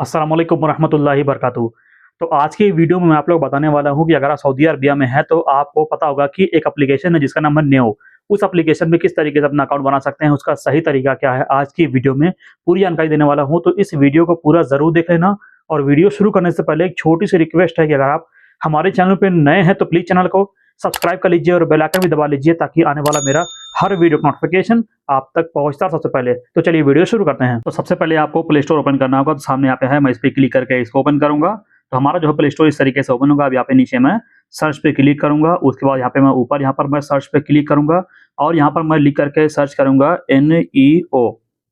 अस्सलाम वालेकुम वरहमतुल्लाहि वबरकातुहू। तो आज की वीडियो में मैं आप लोग बताने वाला हूँ कि अगर आप सऊदी अरबिया में हैं तो आपको पता होगा कि एक एप्लीकेशन है जिसका नाम है नेओ। उस एप्लीकेशन में किस तरीके से अपना अकाउंट बना सकते हैं, उसका सही तरीका क्या है, आज की वीडियो में पूरी जानकारी देने वाला हूँ। तो इस वीडियो को पूरा ज़रूर देख लेना। और वीडियो शुरू करने से पहले एक छोटी-सी रिक्वेस्ट है कि अगर आप हमारे चैनल पे नए हैं तो प्लीज़ चैनल को सब्सक्राइब कर लीजिए और बेल आइकन भी दबा लीजिए ताकि आने वाला मेरा हर वीडियो का नोटिफिकेशन आप तक पहुँचता सबसे पहले। तो चलिए वीडियो शुरू करते हैं। तो सबसे पहले आपको प्ले स्टोर ओपन करना होगा। तो सामने यहाँ पे है, मैं इस पे क्लिक करके इसको ओपन करूँगा। तो हमारा जो है प्ले स्टोर इस तरीके से ओपन होगा। अब यहाँ पे नीचे मैं सर्च पे क्लिक करूँगा। उसके बाद यहाँ पे मैं ऊपर यहाँ पर मैं सर्च पे क्लिक करूँगा और यहाँ पर मैं लिख करके सर्च करूँगा NEO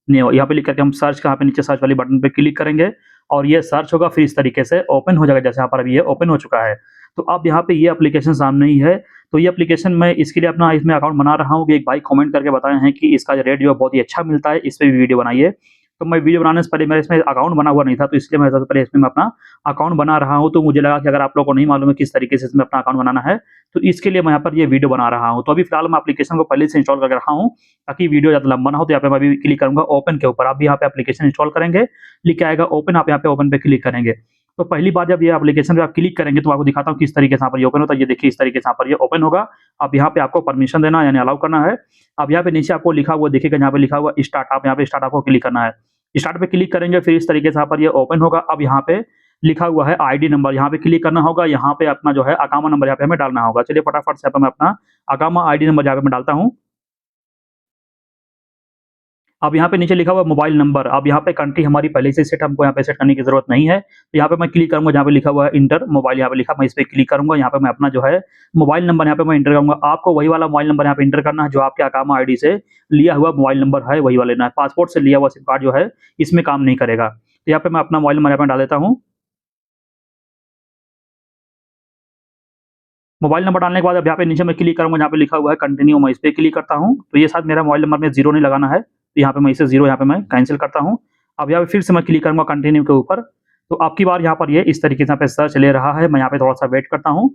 नेओ। यहाँ पे लिख करके हम सर्च यहाँ पे नीचे सर्च वाली बटन पे क्लिक करेंगे और ये सर्च होगा, फिर इस तरीके से ओपन हो जाएगा। जैसे यहाँ पर अभी ये ओपन हो चुका है। तो अब यहाँ पे ये एप्लीकेशन सामने ही है। तो ये एप्लीकेशन मैं इसके लिए अपना इसमें अकाउंट बना रहा हूँ कि एक भाई कमेंट करके बताए हैं कि इसका रेट जो है बहुत ही अच्छा मिलता है, इस पे भी वीडियो बनाइए। तो मैं वीडियो बनाने से पहले मेरा इसमें अकाउंट बना हुआ नहीं था, तो इसलिए मैं सबसे पहले इसमें मैं अपना अकाउंट बना रहा हूँ। तो मुझे लगा कि अगर आप लोगों को नहीं मालूम है किस तरीके से इसमें अपना अकाउंट बनाना है, तो इसके लिए मैं यहाँ पर ये वीडियो बना रहा हूँ। तो अभी फिलहाल मैं एप्लीकेशन को पहले से इंस्टॉल करके रखा हूँ ताकि वीडियो ज़्यादा लंबा ना हो। तो यहाँ पे मैं अभी क्लिक करूँगा ओपन के ऊपर। आप भी यहाँ पे एप्लीकेशन इंस्टॉल करेंगे, लिख के आएगा ओपन, आप यहाँ पे ओपन पे क्लिक करेंगे। तो पहली बार जब ये एप्लीकेशन पे आप क्लिक करेंगे तो आपको दिखाता हूँ किस तरीके से यहाँ पर ये ओपन होता है। ये देखिए, इस तरीके से यहाँ पर ये ओपन होगा। अब यहाँ पे आपको परमिशन देना यानी अलाउ करना है। अब यहाँ पे नीचे आपको लिखा हुआ देखिएगा, यहाँ पे लिखा हुआ स्टार्ट, आप यहाँ पे स्टार्ट आपको क्लिक करना है। स्टार्ट पे क्लिक करेंगे, फिर इस तरीके से यहाँ पर ये ओपन होगा। अब यहाँ पे लिखा हुआ है आईडी नंबर, यहाँ पे क्लिक करना होगा। यहाँ पे अपना जो है अकामा नंबर यहाँ पे हमें डालना होगा। चलिए फटाफट से यहाँ पे मैं अपना अकामा आईडी नंबर यहाँ पे मैं डालता हूँ। अब यहाँ पे नीचे लिखा हुआ मोबाइल नंबर। अब यहाँ पे कंट्री हमारी पहले से सेट, हमको यहाँ पे सेट करने की जरूरत नहीं है। तो यहाँ पे मैं क्लिक करूंगा, जहाँ पे लिखा हुआ है इंटर मोबाइल, यहाँ पे लिखा, मैं इस पे क्लिक करूंगा। यहाँ पे मैं अपना जो है मोबाइल नंबर यहाँ पे मैं इंटर करूंगा। आपको वही वाला मोबाइल नंबर यहाँ पे इंटर करना है जो आपके अकामा आईडी से लिया हुआ मोबाइल नंबर है, वही वाले ना। पासपोर्ट से लिया हुआ सिम कार्ड जो है इसमें काम नहीं करेगा। तो यहाँ पे मैं अपना मोबाइल नंबर यहाँ पे डाल देता हूँ। मोबाइल नंबर डालने के बाद अब यहाँ पे नीचे मैं क्लिक करूँगा, जहाँ पे लिखा हुआ है कंटिन्यू, मैं इस पे क्लिक करता हूँ। तो ये शायद मेरा मोबाइल नंबर में ज़ीरो नहीं लगाना है, तो यहाँ पे मैं इसे ज़ीरो यहाँ पे मैं कैंसिल करता हूँ। अब यहाँ पे फिर से मैं क्लिक करूँगा कंटिन्यू के ऊपर। तो अब की बार यहाँ पर ये इस तरीके से यहाँ पे सर्च ले रहा है। मैं यहाँ पे थोड़ा-सा वेट करता हूँ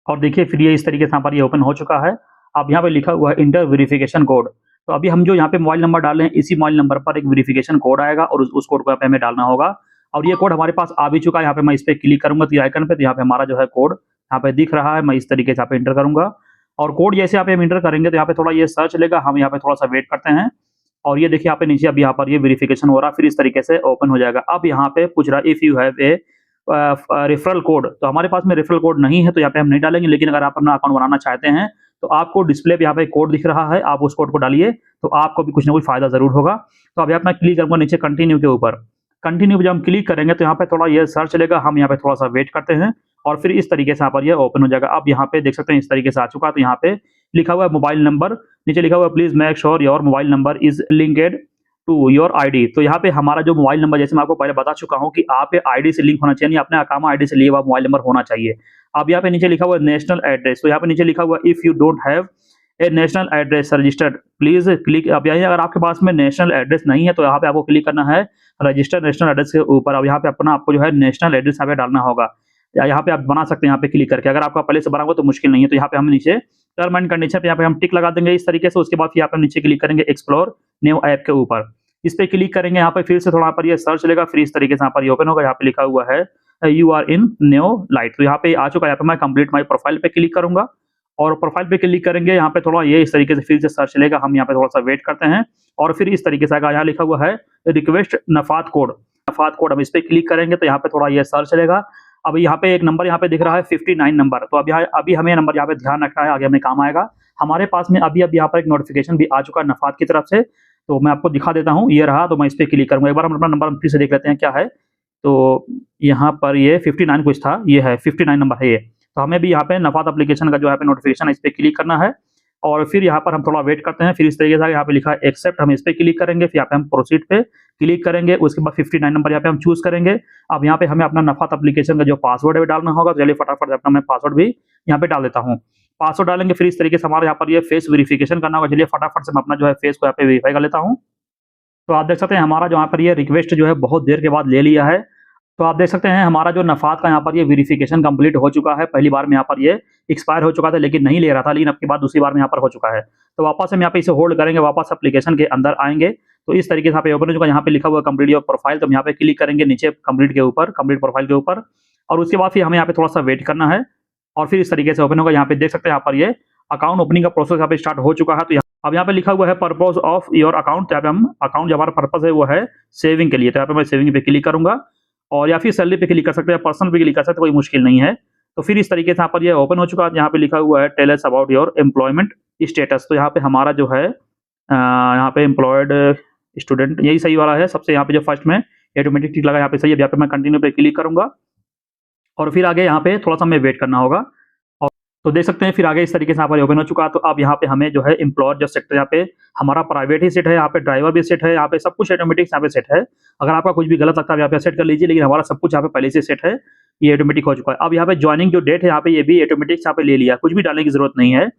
और देखिए फिर ये इस तरीके से यहाँ पर ये ओपन हो चुका है। अब यहाँ पे लिखा हुआ है इंटर वेरिफिकेशन कोड। तो अभी हम जो यहाँ पे मोबाइल नंबर डाले हैं, इसी मोबाइल नंबर पर एक वेरिफिकेशन कोड आएगा और उस कोड को यहाँ पे हमें डालना होगा। और ये कोड हमारे पास आ भी चुका है। यहाँ पे मैं इस पे क्लिक करूँगा तीर आइकन पे, तो यहाँ पे हमारा जो है कोड यहाँ पे दिख रहा है। मैं इस तरीके से यहाँ पे एंटर करूँगा और कोड जैसे यहाँ पे हम एंटर करेंगे तो यहाँ पे थोड़ा ये सर्च लेगा। हम यहाँ पे थोड़ा-सा वेट करते हैं और ये देखिए यहाँ पे नीचे अब यहाँ पर ये वेरिफिकेशन हो रहा है, फिर इस तरीके से ओपन हो जाएगा। अब यहाँ पे पूछ रहा है if you have a referral code. तो हमारे पास में रेफरल कोड नहीं है, तो यहाँ पे हम नहीं डालेंगे। लेकिन अगर आप अपना अकाउंट बनाना चाहते हैं तो आपको डिस्प्ले पे यहाँ पे कोड दिख रहा है, आप उस कोड को डालिए तो आपको भी कुछ ना कुछ फायदा जरूर होगा। तो अब यहाँ पे मैं क्लिक करूंगा नीचे कंटिन्यू के ऊपर। कंटिन्यू पे जब हम क्लिक करेंगे तो यहाँ पे थोड़ा ये सर्च लेगा। हम यहाँ पे थोड़ा सा वेट करते हैं और फिर इस तरीके से यहाँ पर ये ओपन हो जाएगा। अब यहाँ पे देख सकते हैं इस तरीके से आ चुका है। तो यहाँ पे लिखा हुआ है मोबाइल नंबर, नीचे लिखा हुआ है please make sure your mobile number is linked to your ID. तो यहाँ पे हमारा जो मोबाइल नंबर, जैसे मैं आपको पहले बता चुका हूँ कि आप आईडी से लिंक होना चाहिए, अपने अकामा आईडी से लिया हुआ मोबाइल नंबर होना चाहिए। अब यहाँ पे नीचे लिखा हुआ है नेशनल एड्रेस। तो यहाँ पे नीचे लिखा हुआ है if you don't have a national address registered please click. अब यहाँ अगर आपके पास में नेशनल एड्रेस नहीं है तो यहाँ पे आपको क्लिक करना है रजिस्टर नेशनल एड्रेस के ऊपर। अब यहाँ पे अपना आपको जो है नेशनल एड्रेस यहाँ पे डालना होगा, या यहाँ पे आप बना सकते हैं यहाँ पे क्लिक करके। अगर आपका पहले से बना हुआ तो मुश्किल नहीं है। तो यहाँ पे हम नीचे टर्म एंड कंडीशन पे यहाँ पे हम टिक लगा देंगे इस तरीके से। उसके बाद यहाँ पे हम नीचे क्लिक करेंगे एक्सप्लोर न्यू ऐप के ऊपर, इस पे क्लिक करेंगे। यहाँ पे फिर से थोड़ा पर ये सर्च लेगा, फिर इस तरीके से यहाँ पर ये ओपन होगा। यहाँ पे लिखा हुआ है you are in new light. तो यहाँ पे आ चुका है। यहाँ पे मैं कंप्लीट माई प्रोफाइल पे क्लिक करूंगा और प्रोफाइल पे क्लिक करेंगे। यहाँ पे थोड़ा ये इस तरीके से फिर से सर्च लेगा। हम यहाँ पे थोड़ा सा वेट करते हैं और फिर इस तरीके से आएगा। यहाँ लिखा हुआ है रिक्वेस्ट नफात कोड। नफात कोड, हम इस पे क्लिक करेंगे तो यहाँ पे थोड़ा ये सर्च लेगा। अब यहाँ पे एक नंबर यहाँ पे दिख रहा है 59 नंबर। तो अभी हमें नंबर यहाँ पे ध्यान रखना है, आगे हमें काम आएगा। हमारे पास में अभी यहाँ पर एक नोटिफिकेशन भी आ चुका है नफात की तरफ से, तो मैं आपको दिखा देता हूँ। ये रहा, तो मैं इस पे क्लिक करूंगा। एक बार हम अपना नंबर फिर से देख लेते हैं क्या है। तो यहाँ पर ये 59 कुछ था, ये है 59 नंबर है ये। तो हमें भी यहाँ पे नफात एप्लीकेशन का जो यहाँ पे नोटिफिकेशन है इस पे क्लिक करना है और फिर यहाँ पर हम थोड़ा वेट करते हैं। फिर इस तरीके से यहाँ पे लिखा है एक्सेप्ट, हम इस पे क्लिक करेंगे। फिर यहाँ पे हम प्रोसीड पे क्लिक करेंगे। उसके बाद 59 नंबर यहाँ पे हम चूज करेंगे। अब यहाँ पे हमें अपना नफात एप्लीकेशन का जो पासवर्ड है डालना होगा। तो चलिए फटाफट से अपना मैं पासवर्ड भी यहाँ पे डाल देता हूँ। पासवर्ड डालेंगे, फिर इस तरीके से हमारे यहाँ पर ये फेस वेरिफिकेशन करना होगा। चलिए फटाफट से मैं अपना जो है फेस को यहाँ पे वेरीफाई कर लेता हूँ। तो आप देख सकते हैं हमारा जो यहाँ पर ये रिक्वेस्ट जो है बहुत देर के बाद ले लिया है। तो आप देख सकते हैं हमारा जो नफात का यहाँ पर ये वेरिफिकेशन कंप्लीट हो चुका है। पहली बार में यहाँ पर ये एक्सपायर हो चुका था लेकिन नहीं ले रहा था, लेकिन अब की बार दूसरी बार में यहाँ पर हो चुका है। तो वापस हम यहाँ पे इसे होल्ड करेंगे, वापस एप्लीकेशन के अंदर आएंगे। तो इस तरीके से यहाँ पे ओपन हो चुका है। यहाँ पे लिखा हुआ है कंप्लीट योर प्रोफाइल, तो हम यहाँ पे क्लिक करेंगे नीचे कंप्लीट के ऊपर, कंप्लीट प्रोफाइल के ऊपर, और उसके बाद फिर हमें यहाँ पे थोड़ा सा वेट करना है और फिर इस तरीके से ओपन होगा। यहाँ पे देख सकते हैं यहाँ पर ये अकाउंट ओपनिंग का प्रोसेस यहाँ पे स्टार्ट हो चुका है। तो अब यहाँ पे लिखा हुआ है पर्पज ऑफ योर अकाउंट, तो यहाँ पे हम अकाउंट जो हमारा पर्पज है वो है सेविंग के लिए, तो यहाँ पे मैं सेविंग पे क्लिक करूंगा और या फिर सैलरी पे क्लिक कर सकते हैं, पर्सनल पे क्लिक कर सकते हैं, कोई मुश्किल नहीं है। तो फिर इस तरीके से यहाँ पर ये ओपन हो चुका है। यहाँ पे लिखा हुआ है tell us about your employment status, तो यहाँ पे हमारा जो है यहाँ पे एम्प्लॉयड स्टूडेंट यही सही वाला है सबसे, यहाँ पे जो फर्स्ट में ऑटोमेटिक टिक लगा यहाँ पे सही है। यहाँ पे मैं कंटिन्यू पे क्लिक करूंगा और फिर आगे यहाँ पे थोड़ा सा हमें वेट करना होगा। और तो देख सकते हैं फिर आगे इस तरीके से यहाँ पर ओपन हो चुका है। तो अब यहाँ पे हमें जो है एम्प्लॉयर जो सेक्टर यहाँ पे हमारा प्राइवेट ही सेट है, यहाँ पे ड्राइवर भी सेट है, यहाँ पे सब कुछ ऑटोमेटिक यहाँ पे सेट है। अगर आपका कुछ भी गलत लगता है यहाँ पे सेट कर लीजिए, लेकिन हमारा सब कुछ यहाँ पे पहले से सेट है, ये ऑटोमेटिक हो चुका है। अब यहाँ पे ज्वाइनिंग जो डेट है यहाँ पे ये भी ऑटोमेटिक यहाँ पे ले लिया, कुछ भी डालने की जरूरत नहीं है।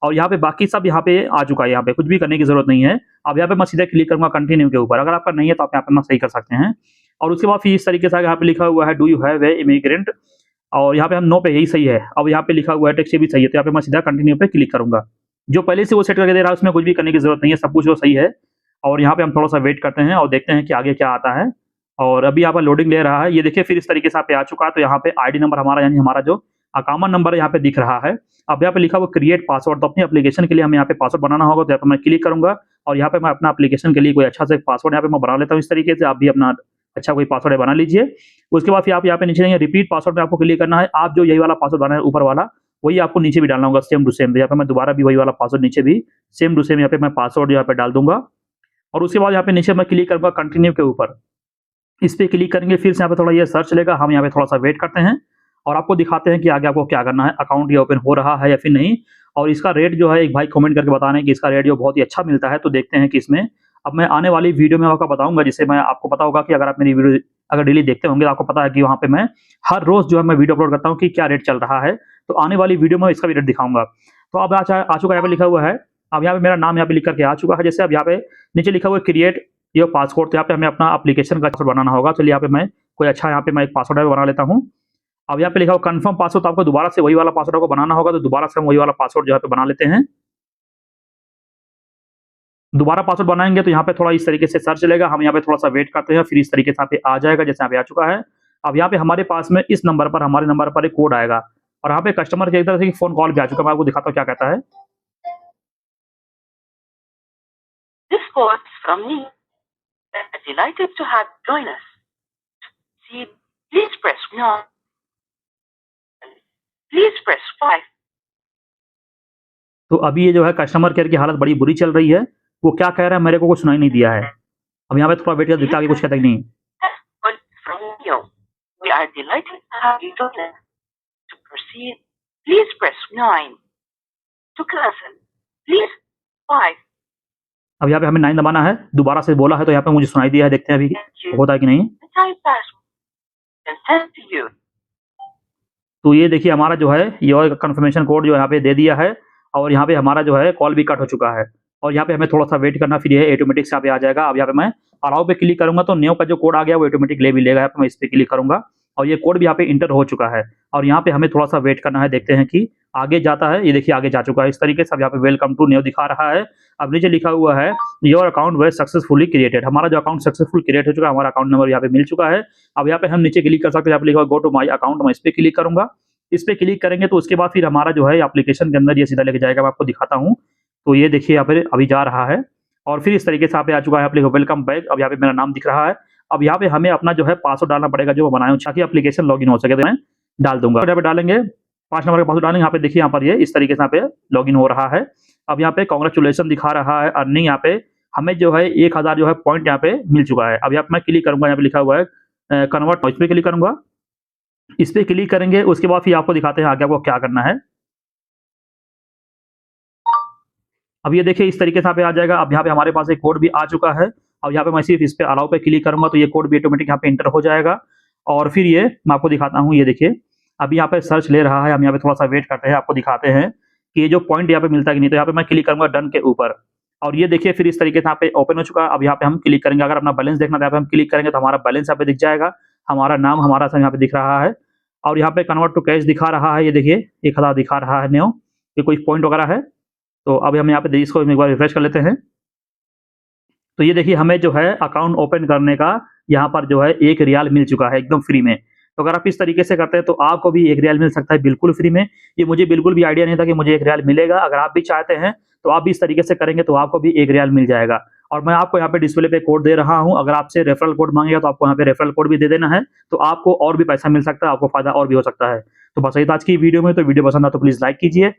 और यहाँ पे बाकी सब यहाँ पे आ चुका है, यहाँ पे कुछ भी करने की जरूरत नहीं है। अब यहाँ पे मैं सीधा क्लिक करूंगा कंटिन्यू के ऊपर, अगर आपका नहीं है तो आप यहाँ पे सही कर सकते हैं। और उसके बाद फिर इस तरीके से यहाँ पे लिखा हुआ है do you have a immigrant, और यहाँ पे हम नो पे यही सही है। अब यहाँ पे लिखा हुआ है टैक्स भी सही है, तो यहाँ पे मैं सीधा कंटिन्यू पे क्लिक करूंगा। जो पहले से वो सेट करके दे रहा है उसमें कुछ भी करने की जरूरत नहीं है, सब कुछ वो सही है। और यहाँ पे हम थोड़ा सा वेट करते हैं और देखते हैं कि आगे क्या आता है। और अभी यहाँ पर लोडिंग ले रहा है, ये देखिए फिर इस तरीके से यहाँ पे आ चुका है। तो यहाँ पे आईडी नंबर हमारा यानी हमारा जो अकाउंट नंबर यहाँ पे दिख रहा है। अब यहाँ पे लिखा हुआ क्रिएट पासवर्ड, तो अपनी एप्लीकेशन के लिए हमें यहाँ पे पासवर्ड बनाना होगा। तो यहाँ पे मैं क्लिक करूंगा और यहाँ पे मैं अपना एप्लीकेशन के लिए कोई अच्छा से पासवर्ड यहाँ पे मैं बना लेता हूँ। इस तरीके से आप भी अपना अच्छा कोई पासवर्ड बना लीजिए। उसके बाद फिर आप यहाँ पे नीचे जाएंगे, रिपीट पासवर्ड में आपको क्लिक करना है। आप जो यही वाला पासवर्ड बनाना है ऊपर वाला, वही आपको नीचे भी डालना होगा सेम टू सेम। तो यहाँ पे मैं दोबारा भी वही वाला पासवर्ड नीचे भी सेम टू सेम यहाँ पे मैं पासवर्ड यहाँ पे डाल दूंगा। और उसके बाद यहाँ पे नीचे मैं क्लिक करूंगा कंटिन्यू के ऊपर, इस पे क्लिक करेंगे। फिर से यहाँ पे थोड़ा ये सर्च लेगा, हम यहाँ पे थोड़ा सा वेट करते हैं और आपको दिखाते हैं कि आगे आपको क्या करना है, अकाउंट ये ओपन हो रहा है या फिर नहीं। और इसका रेट जो है एक भाई कमेंट करके बता रहे हैं कि इसका रेट जो बहुत ही अच्छा मिलता है। तो देखते हैं कि इसमें अब मैं आने वाली वीडियो में आपको बताऊंगा, जिससे मैं आपको पता होगा कि अगर आप मेरी वीडियो अगर डेली देखते होंगे तो आपको पता है कि वहाँ पे मैं हर रोज जो है मैं वीडियो अपलोड करता हूँ कि क्या रेट चल रहा है। तो आने वाली वीडियो में इसका भी रेट दिखाऊंगा। तो अब आ चुका, यहाँ पे लिखा हुआ है, अब यहाँ पे मेरा नाम यहाँ पे लिख करके आ चुका है। जैसे अब यहाँ पे नीचे लिखा हुआ है क्रिएट योर पासवर्ड, तो यहाँ पे हमें अपना एप्लीकेशन का पासवर्ड बनाना होगा। चलिए यहाँ पे मैं कोई अच्छा यहाँ पे मैं एक पासवर्ड बना लेता हूँ। अब यहाँ पे लिखा हुआ कंफर्म पासवर्ड, तो आपको दोबारा से वही वाला पासवर्ड आपको बनाना होगा। तो दोबारा से हम वही वाला पासवर्ड जो है बना लेते हैं। दोबारा पासवर्ड बनाएंगे तो यहाँ पे थोड़ा इस तरीके से सर्च चलेगा, हम यहाँ पे थोड़ा सा वेट करते हैं, फिर इस तरीके से यहाँ पे आ जाएगा जैसे यहाँ पे आ चुका है। अब यहाँ पे हमारे पास में इस नंबर पर हमारे नंबर पर एक कोड आएगा और यहाँ पे कस्टमर की तरफ से फोन कॉल भी आ चुका है। मैं आपको दिखाता हूँ क्या कहता है। This call is from me. I'm delighted to have you join us. See, please press 1. Please press 5. तो अभी ये जो है कस्टमर केयर की हालत बड़ी बुरी चल रही है, वो क्या कह रहा है मेरे को कुछ सुनाई नहीं दिया है। अब यहाँ पे थोड़ा वेट कर देता आगे कुछ कहता ही नहीं। Call from you. We are delighted to have you join us. To proceed, please press 9. To cancel, please 5. अब यहाँ पे हमें 9 दबाना है, दोबारा से बोला है तो यहाँ पे मुझे सुनाई दिया है, देखते हैं अभी होता है कि नहीं। The time password and send to you. तो ये देखिए हमारा जो है ये कंफर्मेशन कोड जो यहाँ पे दे दिया है और यहाँ पे हमारा जो है कॉल भी कट हो चुका है। और यहाँ पे हमें थोड़ा सा वेट करना, फिर ये ऑटोमेटिक से यहाँ पे आ जाएगा। अब यहाँ पे मैं अलाउ पे क्लिक करूंगा तो न्यू का जो कोड आ गया वो ऑटोमेटिक ले भी लेगा। यहाँ पे मैं इस पे क्लिक करूंगा और ये कोड भी यहाँ पे इंटर हो चुका है। और यहाँ पे हमें थोड़ा सा वेट करना है, देखते हैं कि आगे जाता है। ये देखिए आगे जा चुका है इस तरीके से। अब यहाँ पे वेलकम टू न्यू दिखा रहा है। अब नीचे लिखा हुआ है your account were successfully created, हमारा जो अकाउंट सक्सेसफुल क्रिएट हो चुका है, हमारा अकाउंट नंबर यहाँ पे मिल चुका है। अब यहाँ पे हम नीचे क्लिक कर सकते हैं, यहाँ पे लिखा हुआ गो टू माई अकाउंट, मैं इस पे क्लिक करूंगा। इस पे क्लिक करेंगे तो उसके बाद फिर हमारा जो है एप्लीकेशन के अंदर ये सीधा लेके जाएगा, मैं आपको दिखाता हूँ। तो ये देखिए यहाँ पे अभी जा रहा है और फिर इस तरीके से यहाँ पे आ चुका है, आप वेलकम बैक। अब यहाँ पे मेरा नाम दिख रहा है। अब यहाँ पे हमें अपना जो है पासवर्ड डालना पड़ेगा जो बनाया हूँ, ताकि एप्लीकेशन लॉगिन हो सके। तो मैं डाल दूंगा, यहाँ पे डालेंगे 5 नंबर का पासवर्ड डालेंगे। यहाँ पे देखिए यहाँ पर ये इस तरीके से यहाँ पे लॉगिन हो रहा है। अब यहाँ पे कांग्रेचुलेशन दिखा रहा है अर्निंग, यहाँ पे हमें जो है 1000 जो है पॉइंट यहाँ पे मिल चुका है। अब यहाँ पे मैं क्लिक करूंगा, यहाँ पे लिखा हुआ है कन्वर्ट, इस पे क्लिक करूंगा। इस पे क्लिक करेंगे, उसके बाद फिर आपको दिखाते हैं आगे आपको क्या करना है। अब ये देखिए इस तरीके से यहाँ पे आ जाएगा। अब यहाँ पे हमारे पास एक कोड भी आ चुका है। अब यहाँ पे मैं सिर्फ इस पे अलाउ पे क्लिक करूंगा तो ये कोड भी ऑटोमेटिक यहाँ पे इंटर हो जाएगा। और फिर ये मैं आपको दिखाता हूँ, ये देखिए अभी यहाँ पे सर्च ले रहा है। हम यहाँ पे थोड़ा सा वेट करते हैं, आपको दिखाते हैं कि ये जो पॉइंट यहाँ पे मिलता है कि नहीं। तो यहाँ पे मैं क्लिक करूंगा डन के ऊपर और ये देखिए फिर इस तरीके से यहाँ पे ओपन हो चुका है। अब यहाँ पे हम क्लिक करेंगे, अगर अपना बैलेंस देखना तो यहाँ पे हम क्लिक करेंगे तो हमारा बैलेंस यहाँ पे दिख जाएगा, हमारा नाम हमारा सब यहाँ पे दिख रहा है। और यहाँ पे कन्वर्ट टू कैश दिखा रहा है, ये देखिए 1000 दिखा रहा है न्यू, ये कोई पॉइंट वगैरह है। तो अब हम यहाँ पे इसको एक बार रिफ्रेश कर लेते हैं। तो ये देखिए हमें जो है अकाउंट ओपन करने का यहाँ पर जो है 1 रियाल मिल चुका है एकदम फ्री में। तो अगर आप इस तरीके से करते हैं तो आपको भी 1 रियाल मिल सकता है बिल्कुल फ्री में। ये मुझे बिल्कुल भी आइडिया नहीं था कि मुझे 1 रियाल मिलेगा। अगर आप भी चाहते हैं तो आप भी इस तरीके से करेंगे तो आपको भी 1 रियाल मिल जाएगा। और मैं आपको यहाँ पे डिस्प्ले पे कोड दे रहा हूँ, अगर आपसे रेफरल कोड माँगेगा तो आपको यहाँ पे रेफरल कोड भी दे देना है, तो आपको और भी पैसा मिल सकता है, आपको फ़ायदा और भी हो सकता है। तो बस यही था आज की वीडियो में, तो वीडियो पसंद आया तो प्लीज़ लाइक कीजिए।